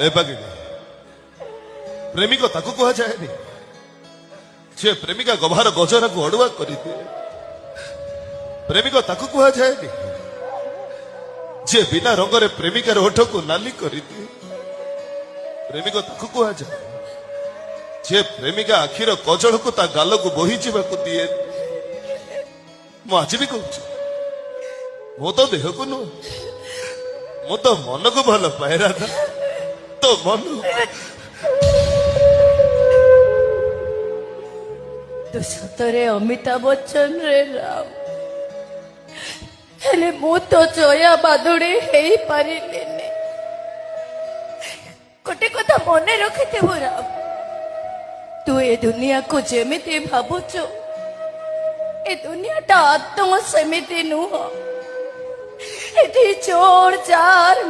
ए बागिनी प्रेमिक ताकू कह जाए जे प्रेमिका गभार गजरा को अड़ुआ कर प्रेमिक ताकू कह जाए जे बिना रंगरे प्रेमिकार ओठ को नाली कर प्रेमिक ताकू कह जाए जे प्रेमिका आखिर कजल को ता गाल को बोही जावाक दिए मु आज भी कहूँ मो तो देह को नुह मु तो मन को भल पाए राधा तो मन तू सतरे अमिताभ बच्चन रे राम हेले मु तो जया बादुड़ी हे पारिलेनी गोटे कथा मने रखिथिबु राम तू ए दुनिया को जेमिति भाबुचु ए दुनियाटा आत्म सेमिति नुह एथि चोर चार